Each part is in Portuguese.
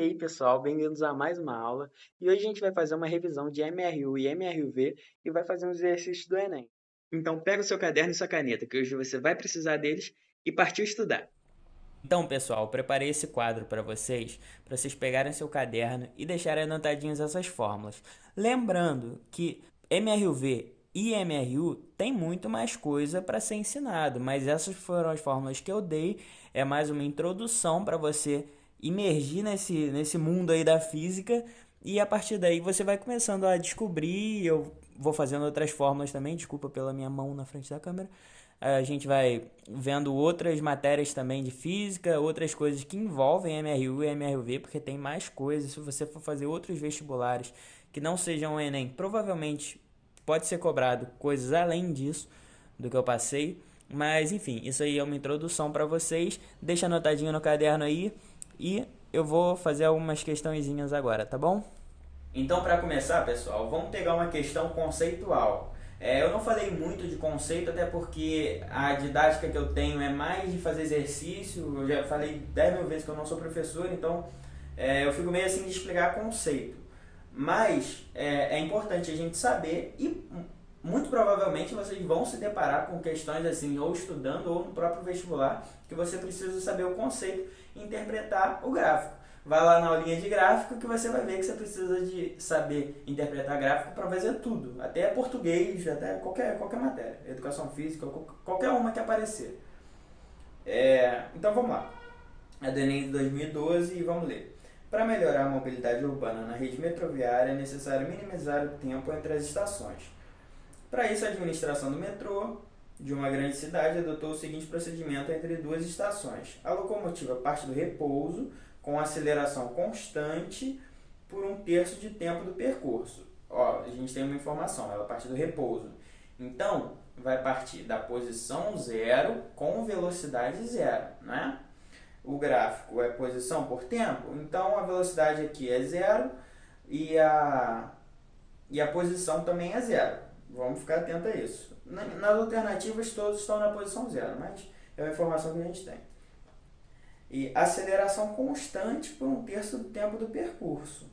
aí, pessoal, bem-vindos a mais uma aula. E hoje a gente vai fazer uma revisão de MRU e MRUV e vai fazer uns exercícios do Enem. Então, pega o seu caderno e sua caneta, que hoje você vai precisar deles e partiu estudar. Então, pessoal, preparei esse quadro para vocês pegarem seu caderno e deixarem anotadinhas essas fórmulas. Lembrando que MRUV e MRU tem muito mais coisa para ser ensinado, mas essas foram as fórmulas que eu dei. É mais uma introdução para você imergir nesse mundo aí da física e a partir daí você vai começando a descobrir. Eu vou fazendo outras fórmulas também, desculpa pela minha mão na frente da câmera. A gente vai vendo outras matérias também de física, outras coisas que envolvem MRU e MRV, porque tem mais coisas. Se você for fazer outros vestibulares que não sejam o Enem, provavelmente pode ser cobrado coisas além disso, do que eu passei. Mas enfim, isso aí é uma introdução para vocês. Deixa anotadinho no caderno aí e eu vou fazer algumas questõezinhas agora, tá bom? Então, para começar, pessoal, vamos pegar uma questão conceitual. Eu não falei muito de conceito, até porque a didática que eu tenho é mais de fazer exercício. Eu já falei 10 mil vezes que eu não sou professor, então eu fico meio assim de explicar conceito. Mas é importante a gente saber e muito provavelmente vocês vão se deparar com questões assim, ou estudando ou no próprio vestibular, que você precisa saber o conceito e interpretar o gráfico. Vai lá na aulinha de gráfico que você vai ver que você precisa de saber interpretar gráfico para fazer tudo, até português, até qualquer matéria, educação física, qualquer uma que aparecer. Então vamos lá. É do Enem de 2012 e vamos ler. Para melhorar a mobilidade urbana na rede metroviária é necessário minimizar o tempo entre as estações. Para isso, a administração do metrô de uma grande cidade adotou o seguinte procedimento entre duas estações. A locomotiva parte do repouso com aceleração constante por um terço de tempo do percurso. Ó, a gente tem uma informação, ela parte do repouso. Então, vai partir da posição zero com velocidade zero, né? O gráfico é posição por tempo, então a velocidade aqui é zero e a posição também é zero. Vamos ficar atento a isso. Nas alternativas todos estão na posição zero, mas é uma informação que a gente tem. E aceleração constante por um terço do tempo do percurso.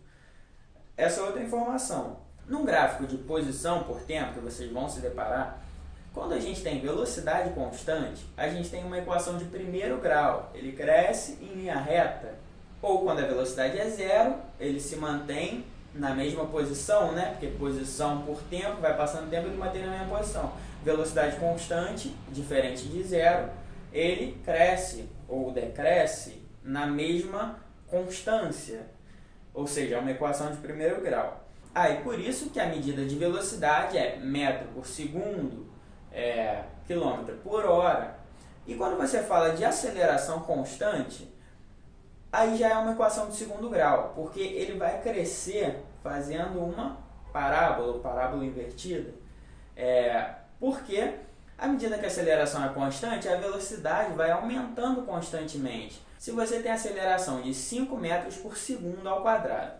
Essa é outra informação. Num gráfico de posição por tempo que vocês vão se deparar, quando a gente tem velocidade constante, a gente tem uma equação de primeiro grau. Ele cresce em linha reta. Ou quando a velocidade é zero, ele se mantém na mesma posição, né? Porque posição por tempo, vai passando tempo e ele mantém na mesma posição. Velocidade constante, diferente de zero, ele cresce ou decresce na mesma constância. Ou seja, é uma equação de primeiro grau. E por isso que a medida de velocidade é metro por segundo, quilômetro por hora. E quando você fala de aceleração constante, aí já é uma equação de segundo grau, porque ele vai crescer fazendo uma parábola invertida. Porque à medida que a aceleração é constante, a velocidade vai aumentando constantemente. Se você tem aceleração de 5 metros por segundo ao quadrado,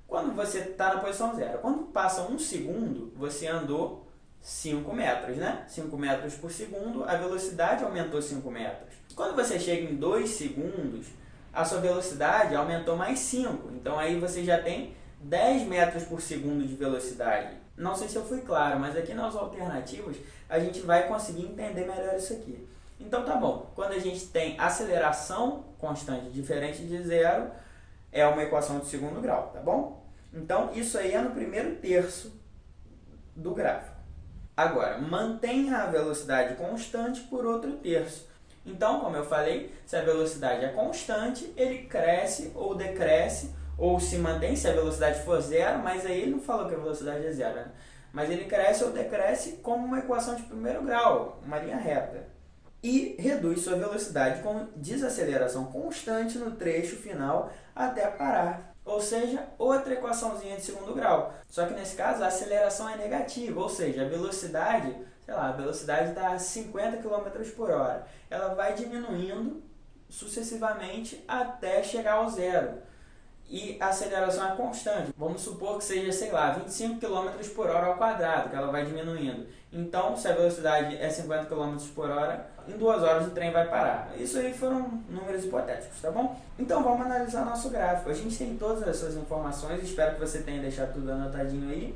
quando você está na posição zero, quando passa um segundo, você andou 5 metros, né? 5 metros por segundo, a velocidade aumentou 5 metros. Quando você chega em 2 segundos, a sua velocidade aumentou mais 5. Então aí você já tem 10 metros por segundo de velocidade. Não sei se eu fui claro, mas aqui nas alternativas a gente vai conseguir entender melhor isso aqui. Então tá bom, quando a gente tem aceleração constante diferente de zero, é uma equação de segundo grau, tá bom? Então isso aí é no primeiro terço do gráfico. Agora, mantenha a velocidade constante por outro terço. Então, como eu falei, se a velocidade é constante, ele cresce ou decresce, ou se mantém se a velocidade for zero, mas aí ele não falou que a velocidade é zero, né? Mas ele cresce ou decresce como uma equação de primeiro grau, uma linha reta. E reduz sua velocidade com desaceleração constante no trecho final até parar. Ou seja, outra equaçãozinha de segundo grau. Só que nesse caso a aceleração é negativa, ou seja, a velocidade, a velocidade está a 50 km por hora. Ela vai diminuindo sucessivamente até chegar ao zero. E a aceleração é constante. Vamos supor que seja, 25 km por hora ao quadrado, que ela vai diminuindo. Então, se a velocidade é 50 km por hora, em 2 horas o trem vai parar. Isso aí foram números hipotéticos, tá bom? Então, vamos analisar nosso gráfico. A gente tem todas essas informações, espero que você tenha deixado tudo anotadinho aí.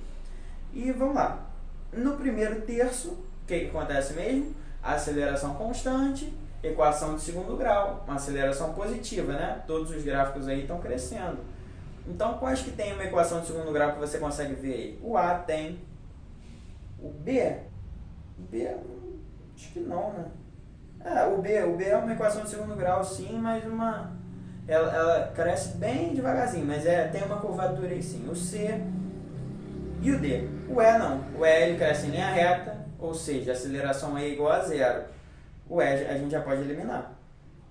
E vamos lá. No primeiro terço, o que acontece mesmo? A aceleração constante, equação de segundo grau, uma aceleração positiva, né? Todos os gráficos aí estão crescendo. Então, quais que tem uma equação de segundo grau que você consegue ver aí? O A tem. O B, acho que não, né? O B é uma equação de segundo grau, sim, mas ela cresce bem devagarzinho, mas tem uma curvatura aí sim. O C e o D. O E não. O E ele cresce em linha reta, ou seja, a aceleração é igual a zero. O E a gente já pode eliminar.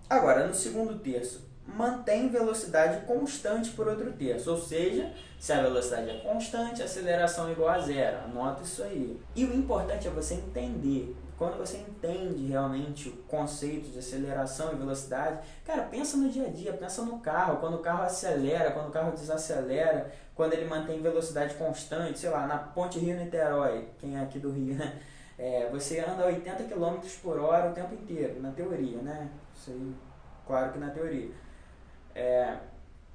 Agora, no segundo terço, mantém velocidade constante por outro terço, ou seja, se a velocidade é constante, a aceleração é igual a zero. Anota isso aí. E o importante é você entender. Quando você entende realmente o conceito de aceleração e velocidade, cara, pensa no dia a dia, pensa no carro, quando o carro acelera, quando o carro desacelera, quando ele mantém velocidade constante, sei lá, na ponte Rio-Niterói, quem é aqui do Rio, né? Você anda a 80 km por hora o tempo inteiro, na teoria, né? Isso aí, claro que na teoria.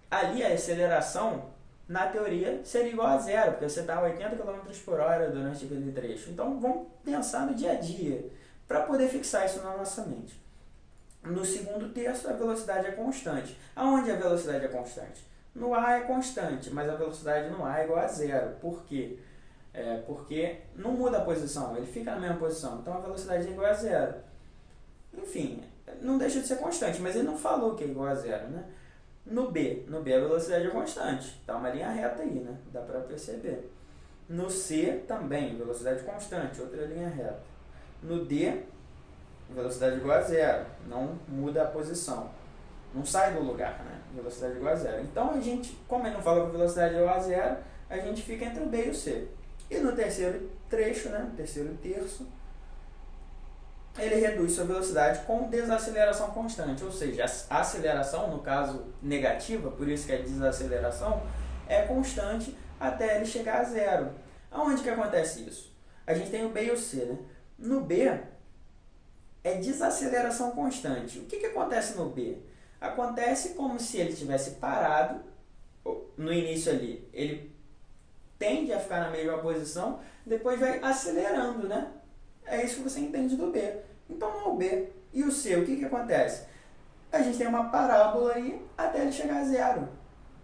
Ali a aceleração, na teoria, seria igual a zero, porque você está a 80 km por hora durante aquele trecho. Então vamos pensar no dia a dia, para poder fixar isso na nossa mente. No segundo terço, a velocidade é constante. Aonde a velocidade é constante? No A é constante, mas a velocidade no A é igual a zero. Por quê? Porque não muda a posição, ele fica na mesma posição, então a velocidade é igual a zero. Enfim, não deixa de ser constante, mas ele não falou que é igual a zero, né? No B a velocidade é constante, tá uma linha reta aí, né? Dá para perceber. No C também, velocidade constante, outra linha reta. No D, velocidade igual a zero, não muda a posição, não sai do lugar, né? Velocidade igual a zero. Então a gente, como ele não falou que velocidade é igual a zero, a gente fica entre o B e o C. E no terceiro trecho, né? Terceiro terço, ele reduz sua velocidade com desaceleração constante, ou seja, a aceleração, no caso negativa, por isso que é desaceleração, é constante até ele chegar a zero. Aonde que acontece isso? A gente tem o B e o C, né? No B, é desaceleração constante. O que acontece no B? Acontece como se ele tivesse parado, no início ali, ele tende a ficar na mesma posição, depois vai acelerando, né? É isso que você entende do B. Então não é o B. E o C, o que acontece? A gente tem uma parábola aí até ele chegar a zero.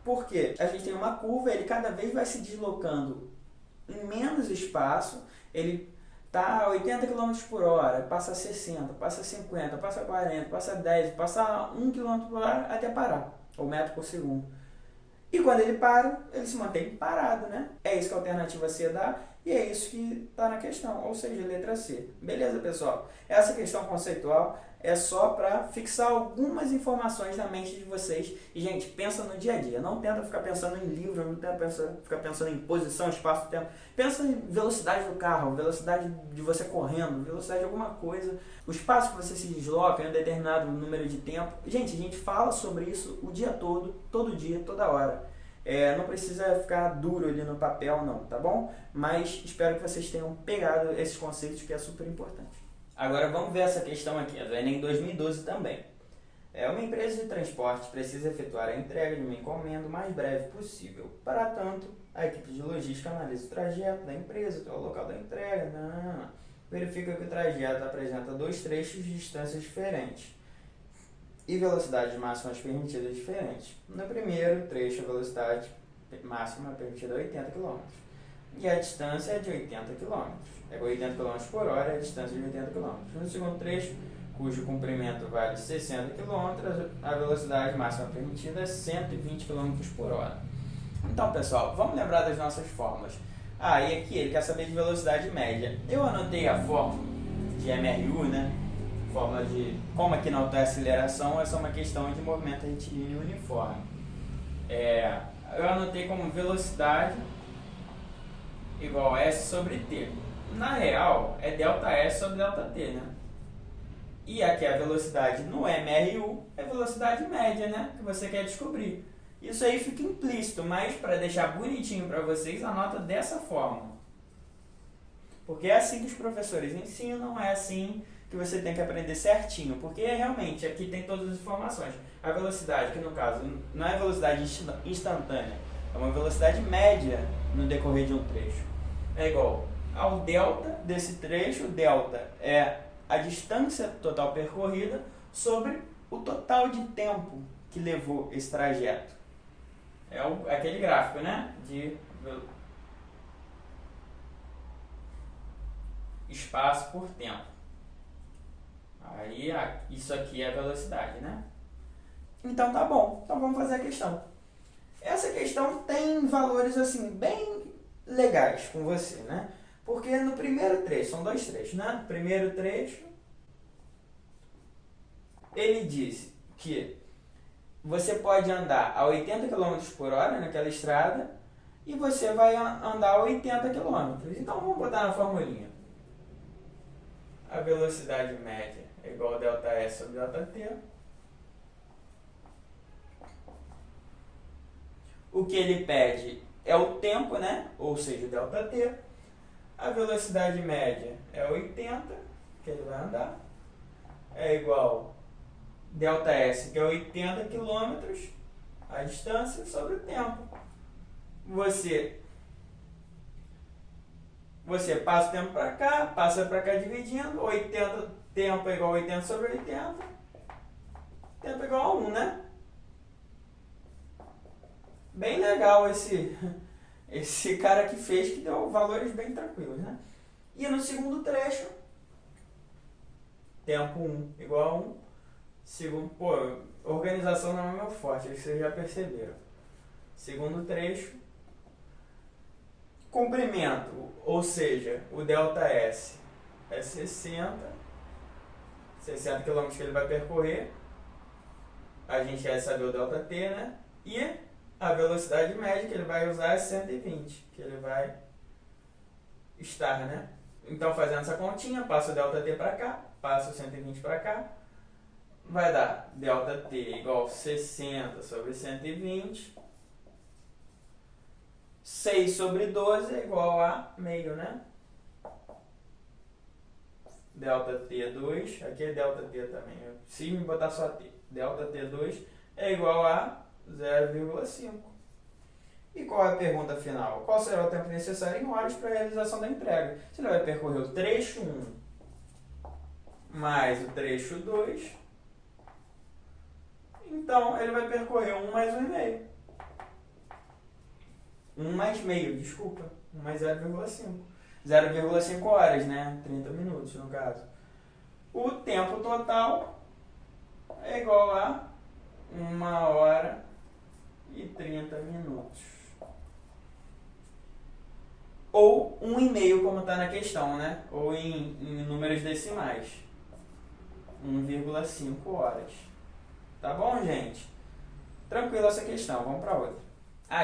Por quê? A gente tem uma curva, ele cada vez vai se deslocando em menos espaço, ele está a 80 km por hora, passa a 60, passa a 50, passa a 40, passa a 10, passa a 1 km por hora até parar, ou metro por segundo. E quando ele para, ele se mantém parado, né? É isso que a alternativa C dá e é isso que está na questão, ou seja, letra C. Beleza, pessoal? Essa questão conceitual é só para fixar algumas informações na mente de vocês. E, gente, pensa no dia a dia. Não tenta ficar pensando em livro, não tenta ficar pensando em posição, espaço, tempo. Pensa em velocidade do carro, velocidade de você correndo, velocidade de alguma coisa, o espaço que você se desloca em um determinado número de tempo. Gente, a gente fala sobre isso o dia todo dia, toda hora. Não precisa ficar duro ali no papel não, tá bom? Mas espero que vocês tenham pegado esses conceitos, que é super importante. Agora vamos ver essa questão aqui, do Enem 2012 também. Uma empresa de transporte precisa efetuar a entrega de uma encomenda o mais breve possível. Para tanto, a equipe de logística analisa o trajeto da empresa até o local da entrega. Verifica que o trajeto apresenta 2 trechos de distâncias diferentes e velocidades máximas permitidas diferentes. No primeiro trecho, a velocidade máxima permitida é 80 km e a distância é de 80 km. 80 km por hora é a distância de 80 km. No segundo trecho, cujo comprimento vale 60 km, a velocidade máxima permitida é 120 km por hora. Então, pessoal, vamos lembrar das nossas fórmulas. E aqui ele quer saber de velocidade média. Eu anotei a fórmula de MRU, né? Fórmula de como aqui não tem aceleração, essa é uma questão de movimento retilíneo uniforme. Eu anotei como velocidade igual a S sobre T. Na real, é ΔS sobre ΔT, né? E aqui a velocidade no MRU é velocidade média, né? Que você quer descobrir. Isso aí fica implícito, mas para deixar bonitinho para vocês, anota dessa forma. Porque é assim que os professores ensinam, é assim que você tem que aprender certinho, porque realmente aqui tem todas as informações. A velocidade, que no caso não é velocidade instantânea, é uma velocidade média no decorrer de um trecho. É igual ao delta desse trecho. O delta é a distância total percorrida sobre o total de tempo que levou esse trajeto. É aquele gráfico, né? De espaço por tempo. Aí isso aqui é a velocidade, né? Então tá bom. Então vamos fazer a questão. Essa questão tem valores assim bem legais com você, né? Porque no primeiro trecho, são dois trechos, né? No primeiro trecho, ele disse que você pode andar a 80 km por hora naquela estrada e você vai andar a 80 km. Então vamos botar na formulinha. A velocidade média é igual a ΔS sobre ΔT. O que ele pede é o tempo, né? Ou seja, o ΔT. A velocidade média é 80, que ele vai andar. É igual ΔS, que é 80 km, a distância, sobre o tempo. Você passa o tempo para cá, passa para cá dividindo. 80, tempo é igual a 80 sobre 80. Tempo é igual a 1, né? Bem legal esse cara que fez, que deu valores bem tranquilos, né? E no segundo trecho, tempo 1 igual a 1. Segundo, organização não é meu forte, acho que vocês já perceberam. Segundo trecho, comprimento, ou seja, o ΔS é 60 km que ele vai percorrer. A gente quer saber o ΔT, né? E a velocidade média que ele vai usar é 120, que ele vai estar, né? Então, fazendo essa continha, passa o ΔT para cá, passa o 120 para cá, vai dar ΔT igual a 60 sobre 120. 6 sobre 12 é igual a meio, né? ΔT2, aqui é ΔT também, se me botar só T. ΔT2 é igual a 0,5. E qual é a pergunta final? Qual será o tempo necessário em horas para a realização da entrega? Se ele vai percorrer o trecho 1 mais o trecho 2, então ele vai percorrer 1 mais 1,5. 1 mais meio, desculpa. 1 mais 0,5. 0,5 horas, né? 30 minutos no caso. O tempo total é igual a 1 hora e 30 minutos. Ou 1,5, como está na questão, né? Ou em números decimais. 1,5 horas. Tá bom, gente? Tranquilo essa questão, vamos para outra.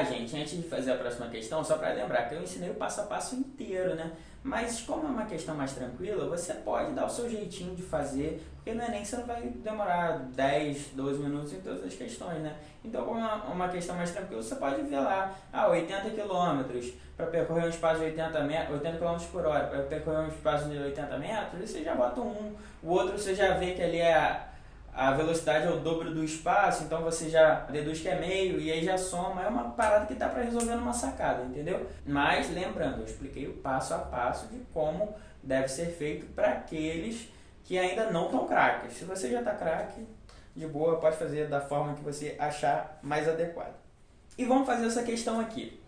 Gente, antes de fazer a próxima questão, só para lembrar que eu ensinei o passo a passo inteiro, né? Mas como é uma questão mais tranquila, você pode dar o seu jeitinho de fazer, porque no Enem você não vai demorar 10, 12 minutos em todas as questões, né? Então, como é uma questão mais tranquila, você pode ver lá, 80 km para percorrer um espaço de 80 km por hora, para percorrer um espaço de 80 metros, e você já bota um. O outro você já vê que ali a velocidade é o dobro do espaço, então você já deduz que é meio e aí já soma. É uma parada que dá para resolver numa sacada, entendeu? Mas lembrando, eu expliquei o passo a passo de como deve ser feito para aqueles que ainda não estão craques. Se você já está craque, de boa, pode fazer da forma que você achar mais adequada. E vamos fazer essa questão aqui.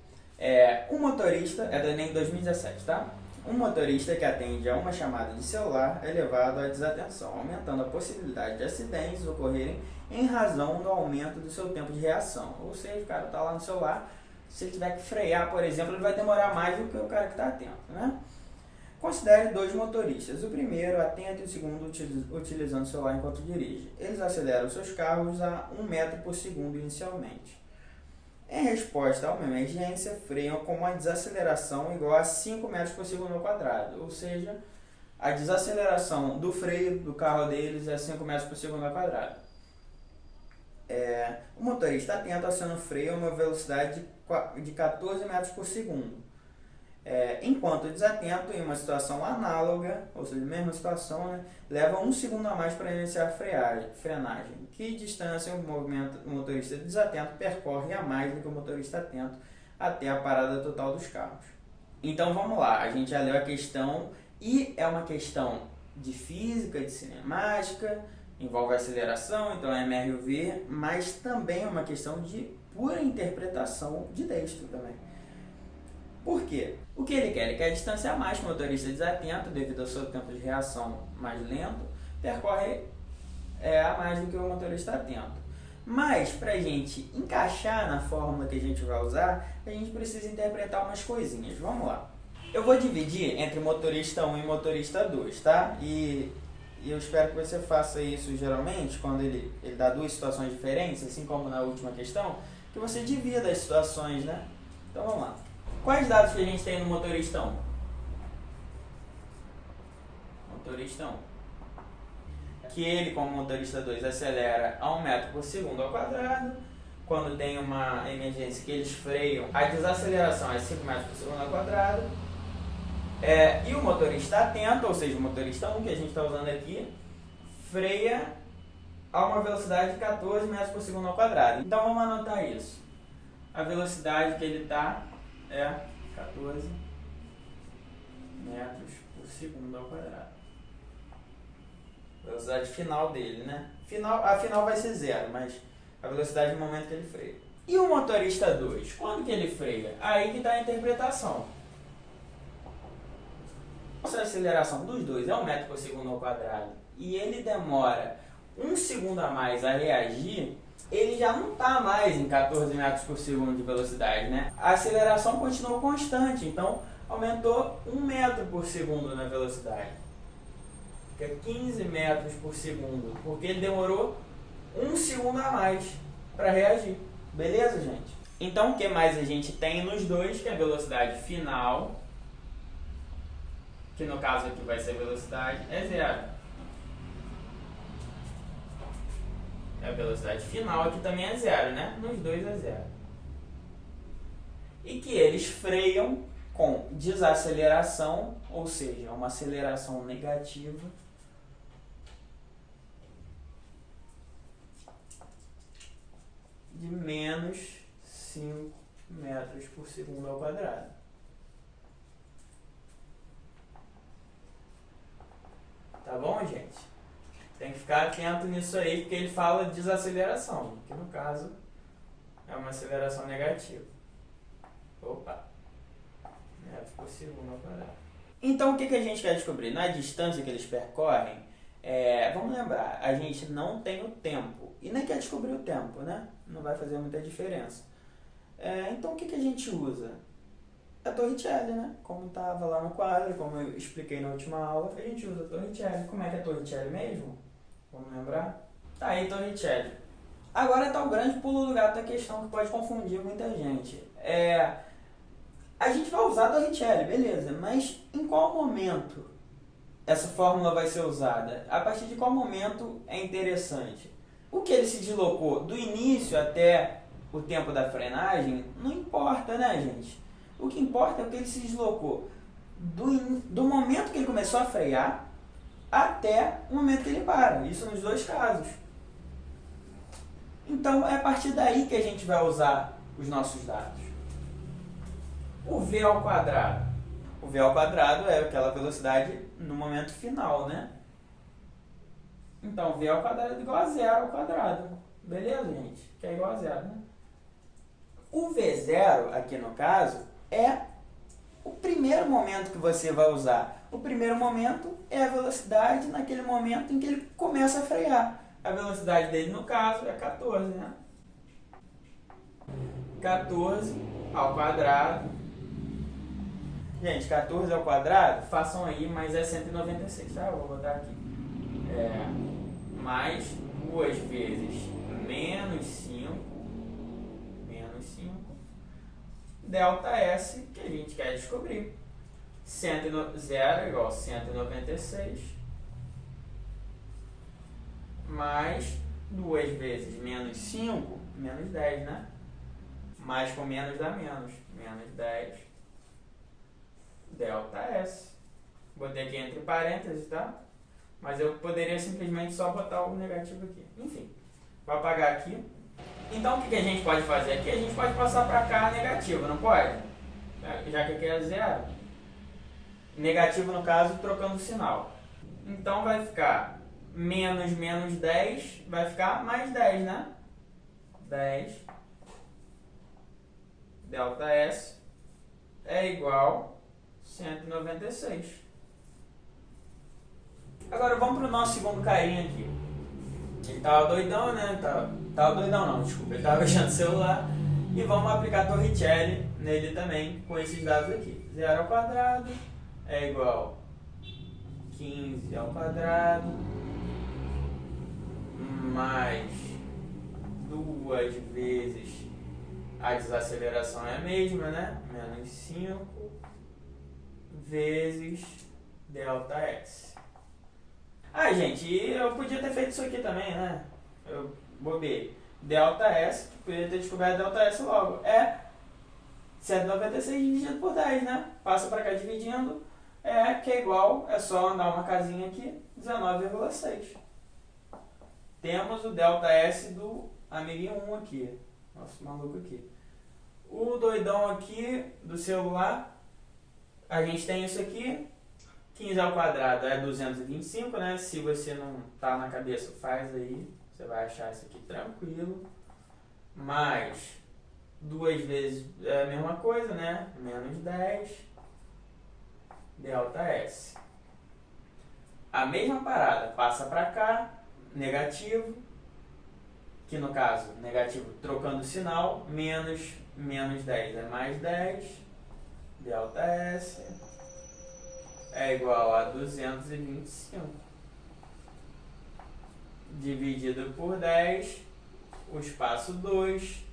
Um motorista, é do Enem 2017, tá? Um motorista que atende a uma chamada de celular é levado à desatenção, aumentando a possibilidade de acidentes ocorrerem em razão do aumento do seu tempo de reação. Ou seja, o cara está lá no celular, se ele tiver que frear, por exemplo, ele vai demorar mais do que o cara que está atento, né? Considere dois motoristas, o primeiro atento e o segundo utilizando o celular enquanto dirige. Eles aceleram seus carros a 1 metro por segundo inicialmente. Em resposta a uma emergência, freiam com uma desaceleração igual a 5 metros por segundo ao quadrado. Ou seja, a desaceleração do freio do carro deles é 5 metros por segundo ao quadrado. O motorista atento aciona o freio a uma velocidade de 14 metros por segundo. Enquanto o desatento, em uma situação análoga, ou seja, mesma situação, né, leva 1 segundo a mais para iniciar a frenagem. Que distância o motorista desatento percorre a mais do que o motorista atento até a parada total dos carros? Então vamos lá, a gente já leu a questão e é uma questão de física, de cinemática, envolve aceleração, então é MRV, mas também é uma questão de pura interpretação de texto também. Por quê? O que ele quer? Ele quer distanciar mais que o motorista desatento, devido ao seu tempo de reação mais lento, percorre a mais do que o motorista atento. Mas, para a gente encaixar na fórmula que a gente vai usar, a gente precisa interpretar umas coisinhas. Vamos lá. Eu vou dividir entre motorista 1 e motorista 2, tá? E eu espero que você faça isso geralmente, quando ele dá duas situações diferentes, assim como na última questão, que você divida as situações, né? Então vamos lá. Quais dados que a gente tem no motorista 1? Motorista 1. Que ele, como motorista 2, acelera a 1 metro por segundo ao quadrado. Quando tem uma emergência que eles freiam, a desaceleração é 5 metros por segundo ao quadrado. E o motorista atento, ou seja, o motorista 1 que a gente está usando aqui, freia a uma velocidade de 14 metros por segundo ao quadrado. Então vamos anotar isso. A velocidade que ele está é 14 metros por segundo ao quadrado. Velocidade final dele, né? A final vai ser 0, mas a velocidade no momento que ele freia. E o motorista 2? Quando que ele freia? Aí que está a interpretação. Se a aceleração dos dois é 1 metro por segundo ao quadrado e ele demora 1 segundo a mais a reagir, ele já não está mais em 14 metros por segundo de velocidade, né? A aceleração continuou constante, então aumentou 1 metro por segundo na velocidade. Fica 15 metros por segundo, porque ele demorou 1 segundo a mais para reagir. Beleza, gente? Então, o que mais a gente tem nos dois, que é a velocidade final, que no caso aqui vai ser a velocidade, é 0. A velocidade final aqui também é 0, né? Nos dois é 0. E que eles freiam com desaceleração, ou seja, uma aceleração negativa, de menos 5 metros por segundo ao quadrado. Tá bom, gente? Tem que ficar atento nisso aí, porque ele fala de desaceleração, que no caso é uma aceleração negativa. Opa! Metros por segundo ao quadrado. Então, o que a gente quer descobrir? Na distância que eles percorrem, vamos lembrar, a gente não tem o tempo. E nem quer descobrir o tempo, né? Não vai fazer muita diferença. Então, o que a gente usa? A Torricelli, né? Como estava lá no quadro, como eu expliquei na última aula, a gente usa a Torricelli. Como é que é a Torricelli mesmo? Vamos lembrar? Tá aí, Torricelli. Agora está o grande pulo do gato da questão que pode confundir muita gente. A gente vai usar a Torricelli, beleza, mas em qual momento essa fórmula vai ser usada? A partir de qual momento é interessante? O que ele se deslocou do início até o tempo da frenagem não importa, né, gente? O que importa é o que ele se deslocou do momento que ele começou a frear até o momento que ele para. Isso nos dois casos. Então, é a partir daí que a gente vai usar os nossos dados. O V ao quadrado. O V ao quadrado é aquela velocidade no momento final, né? Então, V ao quadrado é igual a 0 ao quadrado. Beleza, gente? Que é igual a 0, né? O V0, aqui no caso, é o primeiro momento que você vai usar. O primeiro momento é a velocidade naquele momento em que ele começa a frear. A velocidade dele, no caso, é 14, né? 14 ao quadrado. Gente, 14 ao quadrado, façam aí, mas é 196, tá? Eu vou botar aqui. Mais 2 vezes menos 5, delta S, que a gente quer descobrir. 0 igual a 196, mais 2 vezes menos 5, menos 10, né? Mais com menos dá menos. Menos 10 ΔS. Botei aqui entre parênteses, tá? Mas eu poderia simplesmente só botar o negativo aqui. Enfim, vou apagar aqui. Então, o que a gente pode fazer aqui? A gente pode passar para cá negativo, não pode? Já que aqui é zero. Negativo, no caso, trocando o sinal. Então, vai ficar menos 10, vai ficar mais 10, né? 10 ΔS é igual a 196. Agora vamos para o nosso segundo carinha aqui. Ele tava doidão, né? Tava doidão não, desculpa. Ele tava mexendo no celular. E vamos aplicar Torricelli nele também com esses dados aqui. 0 ao quadrado é igual a 15 ao quadrado mais 2 vezes a desaceleração é a mesma, né? Menos 5 vezes ΔS. Ah, gente, eu podia ter feito isso aqui também, né? Eu bobei. ΔS, podia ter descoberto ΔS logo. É 196 dividido por 10, né? Passa para cá dividindo, que é igual, é só andar uma casinha aqui, 19,6. Temos o ΔS do amiguinho 1 aqui, nosso maluco aqui. O doidão aqui do celular, a gente tem isso aqui, 15 ao quadrado é 225, né? Se você não tá na cabeça, faz aí, você vai achar isso aqui tranquilo. Mais 2 vezes é a mesma coisa, né? Menos 10 ΔS. A mesma parada, passa para cá, negativo, que no caso, negativo trocando o sinal, menos 10 é mais 10 ΔS é igual a 225 dividido por 10, o espaço 2,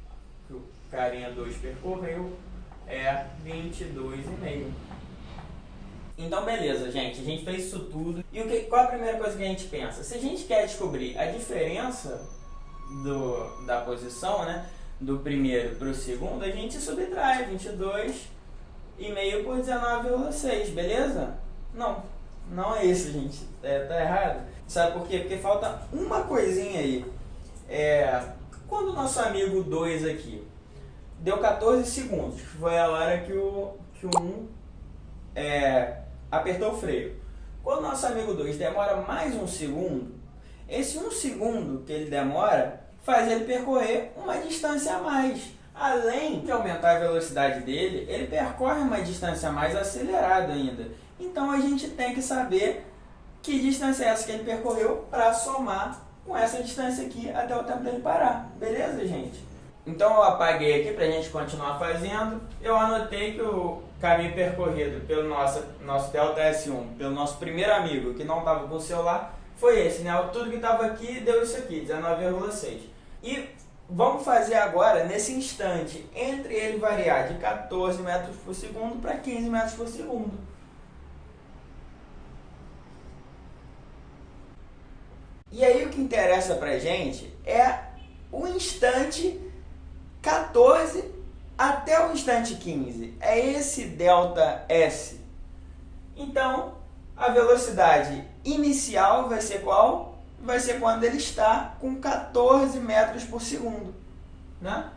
que o carinha 2 percorreu, é 22,5. Então beleza, gente, a gente fez isso tudo. E qual a primeira coisa que a gente pensa? Se a gente quer descobrir a diferença da posição, né, do primeiro para o segundo, a gente subtrai 22,5 por 19,6, beleza? Não é isso, gente. Tá errado. Sabe por quê? Porque falta uma coisinha aí. Quando o nosso amigo 2 aqui deu 14 segundos, foi a hora que o 1 apertou o freio. Quando o nosso amigo 2 demora mais um segundo, esse 1 segundo que ele demora faz ele percorrer uma distância a mais. Além de aumentar a velocidade dele, ele percorre uma distância a mais acelerada ainda. Então a gente tem que saber que distância é essa que ele percorreu para somar com essa distância aqui até o tempo dele parar. Beleza, gente? Então eu apaguei aqui para a gente continuar fazendo. Eu anotei que o caminho percorrido pelo nosso ΔS1, pelo nosso primeiro amigo que não estava com o celular, foi esse, né? Tudo que estava aqui deu isso aqui, 19,6. E vamos fazer agora, nesse instante, entre ele variar de 14 metros por segundo para 15 metros por segundo. E aí o que interessa pra gente é o instante 14 até o instante 15. É esse ΔS. Então, a velocidade inicial vai ser qual? Vai ser quando ele está com 14 metros por segundo, né?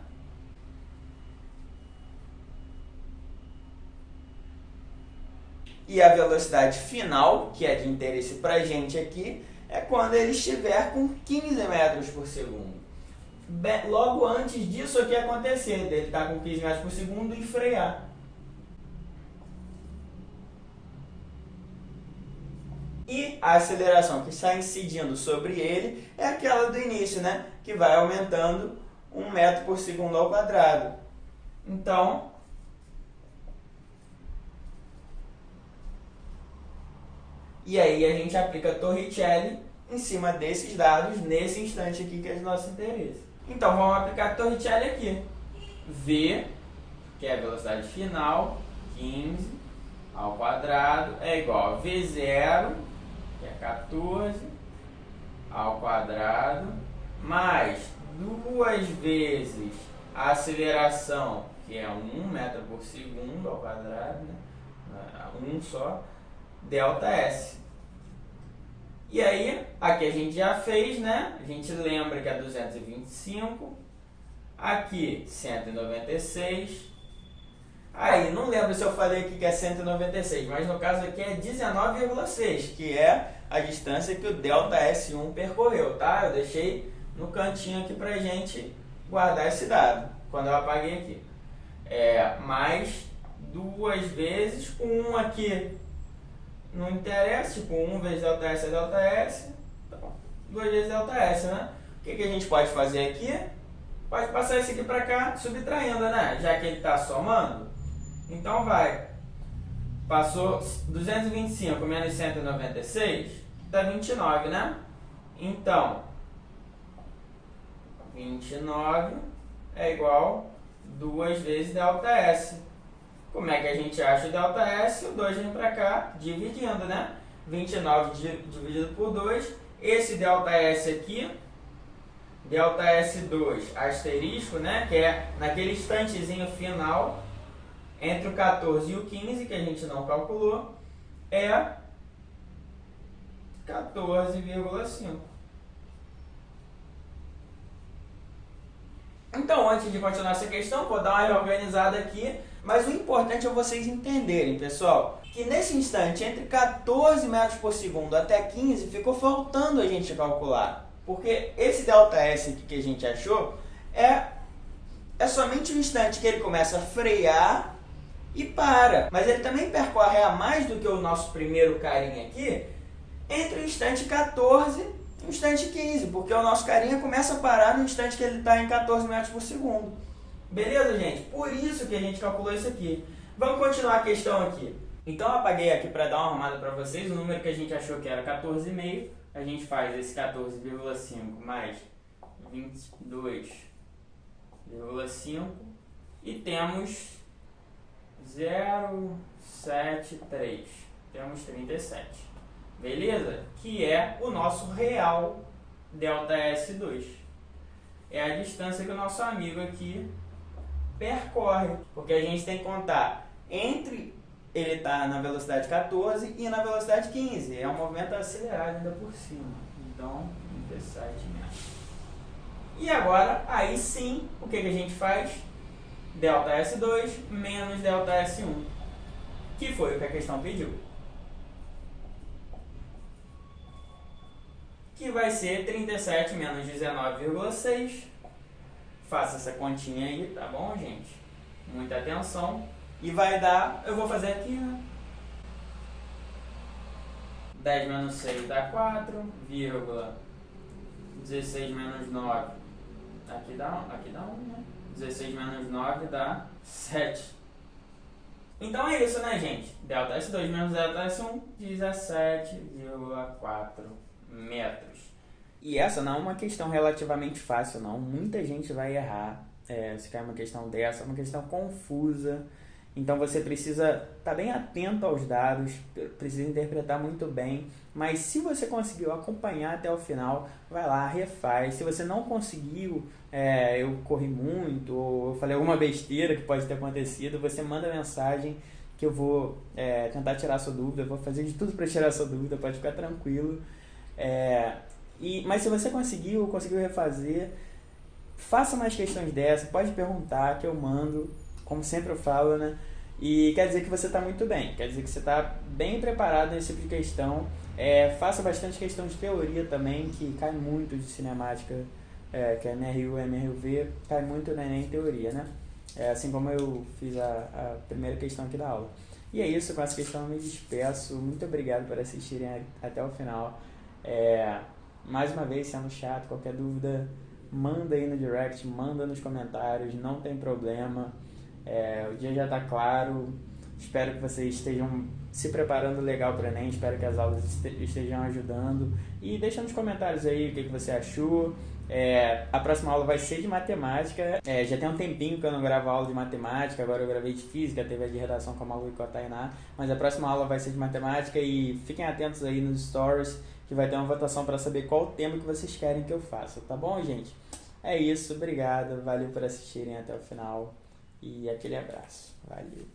E a velocidade final, que é de interesse pra gente aqui, é quando ele estiver com 15 metros por segundo. Logo antes disso aqui acontecer, dele estar com 15 metros por segundo e frear. E a aceleração que está incidindo sobre ele é aquela do início, né? Que vai aumentando 1 metro por segundo ao quadrado. Então, e aí a gente aplica Torricelli em cima desses dados, nesse instante aqui que é de nosso interesse. Então vamos aplicar Torricelli aqui. V, que é a velocidade final, 15 ao quadrado, é igual a V0, que é 14, ao quadrado, mais 2 vezes a aceleração, que é 1 metro por segundo ao quadrado, né? Um só ΔS. E aí, aqui a gente já fez, né? A gente lembra que é 225. Aqui, 196. Aí, não lembro se eu falei aqui que é 196, mas no caso aqui é 19,6, que é a distância que o ΔS1 percorreu, tá? Eu deixei no cantinho aqui pra gente guardar esse dado, quando eu apaguei aqui. Mais 2 vezes, com 1 aqui não interessa, tipo 1 vezes ΔS é ΔS, então 2 vezes ΔS, né? O que a gente pode fazer aqui? Pode passar esse aqui pra cá, subtraindo, né? Já que ele tá somando. Então vai, passou 225 menos 196, dá 29, né? Então, 29 é igual 2 vezes ΔS. Como é que a gente acha o ΔS? O 2 vem para cá, dividindo, né? 29 dividido por 2. Esse ΔS aqui, ΔS2 asterisco, né? Que é naquele instantezinho final, entre o 14 e o 15, que a gente não calculou, é 14,5. Então, antes de continuar essa questão, vou dar uma reorganizada aqui, mas o importante é vocês entenderem, pessoal, que nesse instante, entre 14 metros por segundo até 15, ficou faltando a gente calcular. Porque esse ΔS aqui que a gente achou é somente o instante que ele começa a frear e para. Mas ele também percorre a mais do que o nosso primeiro carinha aqui, entre o instante 14 e o instante 15, porque o nosso carinha começa a parar no instante que ele está em 14 metros por segundo. Beleza, gente? Por isso que a gente calculou isso aqui. Vamos continuar a questão aqui. Então eu apaguei aqui para dar uma arrumada para vocês. O número que a gente achou que era 14,5. A gente faz esse 14,5 mais 22,5 e temos 0,73. Temos 37. Beleza? Que é o nosso real ΔS2. É a distância que o nosso amigo aqui percorre. Porque a gente tem que contar entre ele está na velocidade 14 e na velocidade 15. É um movimento acelerado ainda por cima. Então, 37 metros. E agora, aí sim, o que a gente faz? ΔS2 menos ΔS1. Que foi o que a questão pediu. Que vai ser 37 menos 19,6. Faça essa continha aí, tá bom, gente? Muita atenção. E vai dar, eu vou fazer aqui, né? 10 menos 6 dá 4, vírgula 16 menos 9. Aqui dá 1, né? 16 menos 9 dá 7. Então é isso, né, gente? ΔS2 menos ΔS1, 17,4 metros. E essa não é uma questão relativamente fácil, não. Muita gente vai errar. Se cair uma questão dessa, é uma questão confusa. Então você precisa estar bem atento aos dados, precisa interpretar muito bem. Mas se você conseguiu acompanhar até o final, vai lá, refaz. Se você não conseguiu, eu corri muito, ou eu falei alguma besteira que pode ter acontecido, você manda mensagem que eu vou tentar tirar a sua dúvida, eu vou fazer de tudo para tirar a sua dúvida, pode ficar tranquilo. Mas se você conseguiu refazer, faça mais questões dessas, pode perguntar que eu mando, como sempre eu falo, né? E quer dizer que você está muito bem, quer dizer que você está bem preparado nesse tipo de questão. Faça bastante questão de teoria também, que cai muito de cinemática, que é MRU, MRUV, cai muito na Enem teoria, né? Assim como eu fiz a primeira questão aqui da aula. E é isso, com essa questão eu me despeço. Muito obrigado por assistirem até o final. Mais uma vez, sendo chato, qualquer dúvida, manda aí no direct, manda nos comentários, não tem problema. O dia já está claro. Espero que vocês estejam se preparando legal para o Enem. Espero que as aulas estejam ajudando. E deixa nos comentários aí o que você achou. A próxima aula vai ser de matemática. Já tem um tempinho que eu não gravo aula de matemática. Agora eu gravei de física, teve a de redação com a Malu e com a Tainá. Mas a próxima aula vai ser de matemática. E fiquem atentos aí nos stories, que vai ter uma votação para saber qual o tema que vocês querem que eu faça. Tá bom, gente? É isso. Obrigado. Valeu por assistirem até o final. E aquele abraço. Valeu.